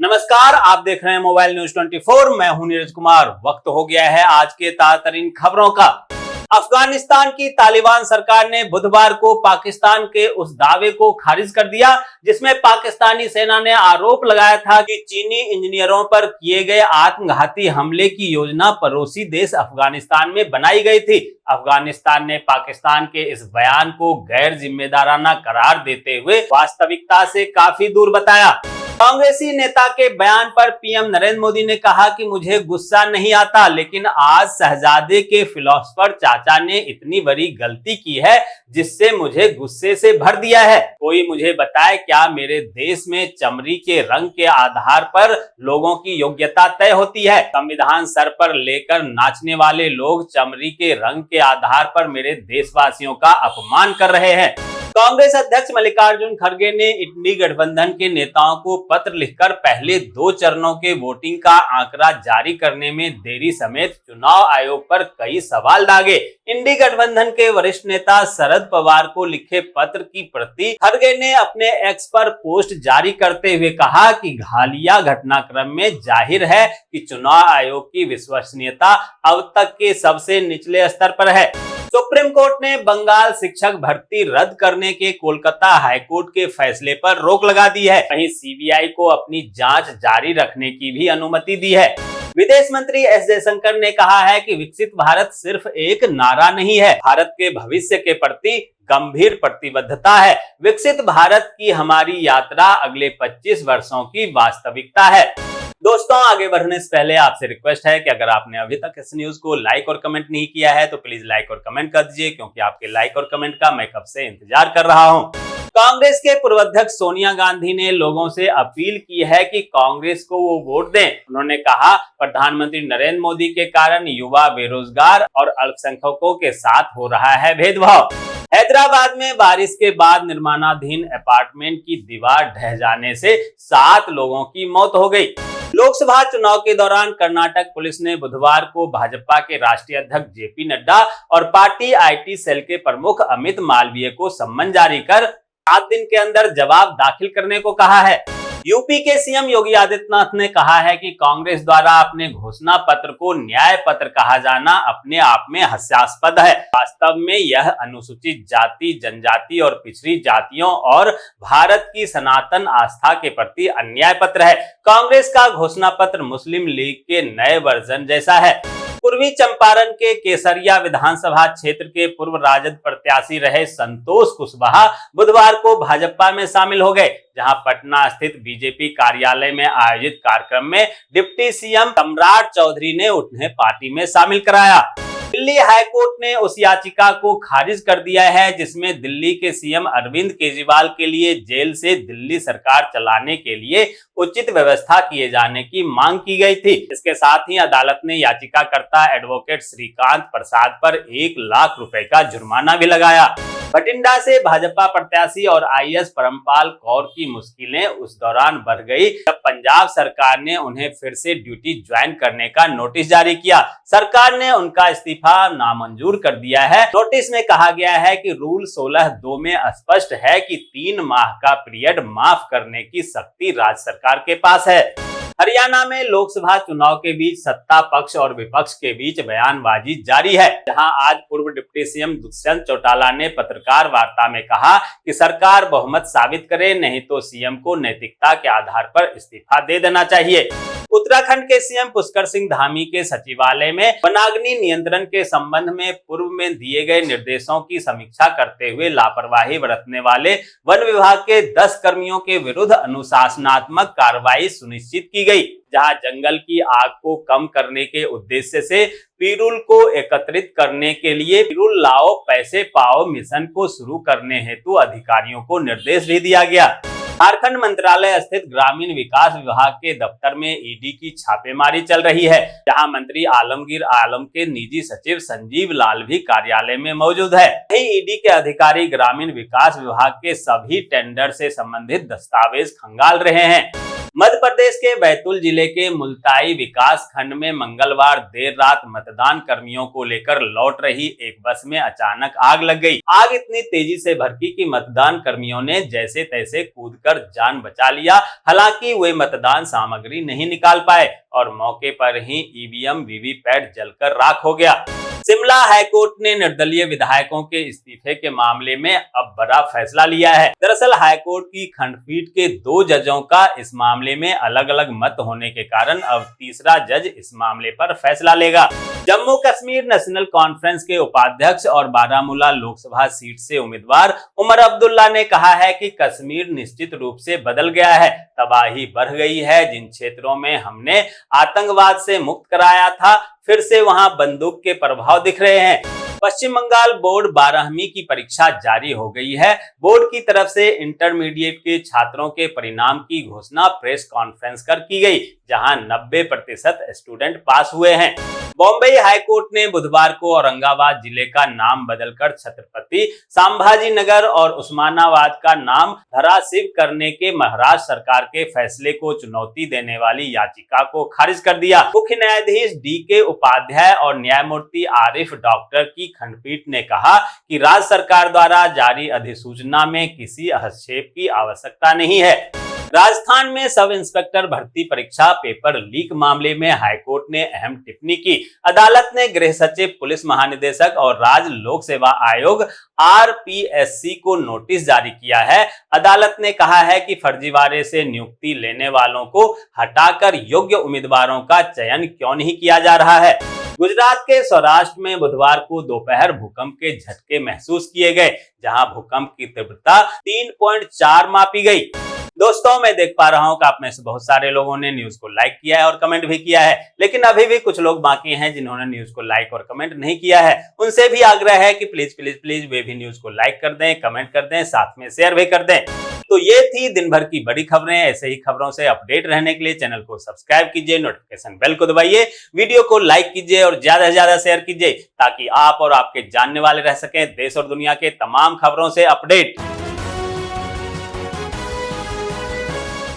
नमस्कार, आप देख रहे हैं मोबाइल न्यूज 24। मैं हूं नीरज कुमार। वक्त हो गया है आज के ताज़ा खबरों का। अफगानिस्तान की तालिबान सरकार ने बुधवार को पाकिस्तान के उस दावे को खारिज कर दिया जिसमें पाकिस्तानी सेना ने आरोप लगाया था कि चीनी इंजीनियरों पर किए गए आत्मघाती हमले की योजना पड़ोसी देश अफगानिस्तान में बनाई गई थी। अफगानिस्तान ने पाकिस्तान के इस बयान को गैर जिम्मेदाराना करार देते हुए वास्तविकता से काफी दूर बताया। कांग्रेसी नेता के बयान पर पीएम नरेंद्र मोदी ने कहा कि मुझे गुस्सा नहीं आता, लेकिन आज शहजादे के फिलोसफर चाचा ने इतनी बड़ी गलती की है जिससे मुझे गुस्से से भर दिया है। कोई मुझे बताए क्या मेरे देश में चमड़ी के रंग के आधार पर लोगों की योग्यता तय होती है? संविधान सर पर लेकर नाचने वाले लोग चमड़ी के रंग के आधार पर मेरे देशवासियों का अपमान कर रहे हैं। कांग्रेस अध्यक्ष मल्लिकार्जुन खड़गे ने इंडी गठबंधन के नेताओं को पत्र लिखकर पहले 2 चरणों के वोटिंग का आंकड़ा जारी करने में देरी समेत चुनाव आयोग पर कई सवाल दागे। इंडी गठबंधन के वरिष्ठ नेता शरद पवार को लिखे पत्र की प्रति खड़गे ने अपने एक्स पर पोस्ट जारी करते हुए कहा कि हालिया घटनाक्रम में जाहिर है कि चुनाव आयोग की विश्वसनीयता अब तक के सबसे निचले स्तर पर है। सुप्रीम कोर्ट ने बंगाल शिक्षक भर्ती रद्द करने के कोलकाता हाईकोर्ट के फैसले पर रोक लगा दी है। वहीं सीबीआई को अपनी जांच जारी रखने की भी अनुमति दी है। विदेश मंत्री एस जयशंकर ने कहा है कि विकसित भारत सिर्फ एक नारा नहीं है, भारत के भविष्य के प्रति गंभीर प्रतिबद्धता है। विकसित भारत की हमारी यात्रा अगले 25 वर्षों की वास्तविकता है। दोस्तों, आगे बढ़ने से पहले आपसे रिक्वेस्ट है कि अगर आपने अभी तक इस न्यूज को लाइक और कमेंट नहीं किया है तो प्लीज लाइक और कमेंट कर दीजिए, क्योंकि आपके लाइक और कमेंट का मैं कब से इंतजार कर रहा हूं। कांग्रेस के पूर्व अध्यक्ष सोनिया गांधी ने लोगों से अपील की है कि कांग्रेस को वो वोट दें। उन्होंने कहा, प्रधानमंत्री नरेंद्र मोदी के कारण युवा, बेरोजगार और अल्पसंख्यकों के साथ हो रहा है भेदभाव। हैदराबाद में बारिश के बाद निर्माणाधीन अपार्टमेंट की दीवार ढह जाने से 7 लोगों की मौत हो गई। लोकसभा चुनाव के दौरान कर्नाटक पुलिस ने बुधवार को भाजपा के राष्ट्रीय अध्यक्ष जेपी नड्डा और पार्टी आईटी सेल के प्रमुख अमित मालवीय को सम्मन जारी कर 7 दिन के अंदर जवाब दाखिल करने को कहा है। यूपी के सीएम योगी आदित्यनाथ ने कहा है कि कांग्रेस द्वारा अपने घोषणा पत्र को न्याय पत्र कहा जाना अपने आप में हास्यास्पद है। वास्तव में यह अनुसूचित जाति, जनजाति और पिछड़ी जातियों और भारत की सनातन आस्था के प्रति अन्याय पत्र है। कांग्रेस का घोषणा पत्र मुस्लिम लीग के नए वर्जन जैसा है। पूर्वी चंपारण के केसरिया विधानसभा क्षेत्र के पूर्व राजद प्रत्याशी रहे संतोष कुशवाहा बुधवार को भाजपा में शामिल हो गए, जहां पटना स्थित बीजेपी कार्यालय में आयोजित कार्यक्रम में डिप्टी सीएम सम्राट चौधरी ने उन्हें पार्टी में शामिल कराया। दिल्ली हाईकोर्ट ने उस याचिका को खारिज कर दिया है जिसमें दिल्ली के सीएम अरविंद केजरीवाल के लिए जेल से दिल्ली सरकार चलाने के लिए उचित व्यवस्था किए जाने की मांग की गई थी। इसके साथ ही अदालत ने याचिकाकर्ता एडवोकेट श्रीकांत प्रसाद पर 1 लाख रुपए का जुर्माना भी लगाया। बठिंडा से भाजपा प्रत्याशी और आईएएस परमपाल कौर की मुश्किलें उस दौरान बढ़ गई जब पंजाब सरकार ने उन्हें फिर से ड्यूटी ज्वाइन करने का नोटिस जारी किया। सरकार ने उनका इस्तीफा नामंजूर कर दिया है। नोटिस में कहा गया है कि रूल 16(2) में स्पष्ट है कि 3 माह का पीरियड माफ करने की शक्ति राज्य सरकार के पास है। हरियाणा में लोकसभा चुनाव के बीच सत्ता पक्ष और विपक्ष के बीच बयानबाजी जारी है, जहां आज पूर्व डिप्टी सीएम दुष्यंत चौटाला ने पत्रकार वार्ता में कहा कि सरकार बहुमत साबित करे, नहीं तो सीएम को नैतिकता के आधार पर इस्तीफा दे देना चाहिए। उत्तराखंड के सीएम पुष्कर सिंह धामी के सचिवालय में वनाग्नि नियंत्रण के संबंध में पूर्व में दिए गए निर्देशों की समीक्षा करते हुए लापरवाही बरतने वाले वन विभाग के 10 कर्मियों के विरुद्ध अनुशासनात्मक कार्रवाई सुनिश्चित की गई, जहां जंगल की आग को कम करने के उद्देश्य से पिरूल को एकत्रित करने के लिए पिरूल लाओ पैसे पाओ मिशन को शुरू करने हेतु अधिकारियों को निर्देश भी दिया गया। झारखंड मंत्रालय स्थित ग्रामीण विकास विभाग के दफ्तर में ईडी की छापेमारी चल रही है, जहां मंत्री आलमगीर आलम के निजी सचिव संजीव लाल भी कार्यालय में मौजूद है। वहीं ईडी के अधिकारी ग्रामीण विकास विभाग के सभी टेंडर से संबंधित दस्तावेज खंगाल रहे हैं। मध्य प्रदेश के बैतूल जिले के मुल्ताई विकास खंड में मंगलवार देर रात मतदान कर्मियों को लेकर लौट रही एक बस में अचानक आग लग गई। आग इतनी तेजी से भड़की कि मतदान कर्मियों ने जैसे तैसे कूदकर जान बचा लिया। हालांकि वे मतदान सामग्री नहीं निकाल पाए और मौके पर ही ईवीएम वीवीपैट जलकर राख हो गया। शिमला हाईकोर्ट ने निर्दलीय विधायकों के इस्तीफे के मामले में अब बड़ा फैसला लिया है। दरअसल हाईकोर्ट की खंडपीठ के 2 जजों का इस मामले में अलग अलग मत होने के कारण अब तीसरा जज इस मामले पर फैसला लेगा। जम्मू कश्मीर नेशनल कॉन्फ्रेंस के उपाध्यक्ष और बारामूला लोकसभा सीट से उम्मीदवार उमर अब्दुल्ला ने कहा है कि कश्मीर निश्चित रूप से बदल गया है, तबाही बढ़ गई है। जिन क्षेत्रों में हमने आतंकवाद से मुक्त कराया था, फिर से वहां बंदूक के प्रभाव दिख रहे हैं। पश्चिम बंगाल बोर्ड 12वीं की परीक्षा जारी हो गई है। बोर्ड की तरफ से इंटरमीडिएट के छात्रों के परिणाम की घोषणा प्रेस कॉन्फ्रेंस कर की गई, जहां 90% स्टूडेंट पास हुए हैं। बॉम्बे हाईकोर्ट ने बुधवार को औरंगाबाद जिले का नाम बदलकर छत्रपति संभाजी नगर और उस्मानाबाद का नाम धराशिव करने के महाराष्ट्र सरकार के फैसले को चुनौती देने वाली याचिका को खारिज कर दिया। मुख्य न्यायाधीश DK उपाध्याय और न्यायमूर्ति आरिफ डॉक्टर की खंडपीठ ने कहा कि राज्य सरकार द्वारा जारी अधिसूचना में किसी हस्तक्षेप की आवश्यकता नहीं है। राजस्थान में सब इंस्पेक्टर भर्ती परीक्षा पेपर लीक मामले में हाईकोर्ट ने अहम टिप्पणी की। अदालत ने गृह सचिव, पुलिस महानिदेशक और राज्य लोक सेवा आयोग RPSC को नोटिस जारी किया है। अदालत ने कहा है कि फर्जीवाड़े से नियुक्ति लेने वालों को हटाकर योग्य उम्मीदवारों का चयन क्यों नहीं किया जा रहा है। गुजरात के सौराष्ट्र में बुधवार को दोपहर भूकंप के झटके महसूस किए गए, जहां भूकंप की तीव्रता 3.4 मापी गई। दोस्तों, मैं देख पा रहा हूं कि आप में से बहुत सारे लोगों ने न्यूज को लाइक किया है और कमेंट भी किया है, लेकिन अभी भी कुछ लोग बाकी हैं जिन्होंने न्यूज को लाइक और कमेंट नहीं किया है। उनसे भी आग्रह है कि प्लीज प्लीज प्लीज वे भी न्यूज को लाइक कर दें, कमेंट कर दें, साथ में शेयर भी कर दें। तो ये थी दिन भर की बड़ी खबरें। ऐसे ही खबरों से अपडेट रहने के लिए चैनल को सब्सक्राइब कीजिए, नोटिफिकेशन बेल को दबाइए, वीडियो को लाइक कीजिए और ज्यादा से ज्यादा शेयर कीजिए, ताकि आप और आपके जानने वाले रह सकें देश और दुनिया के तमाम खबरों से अपडेट।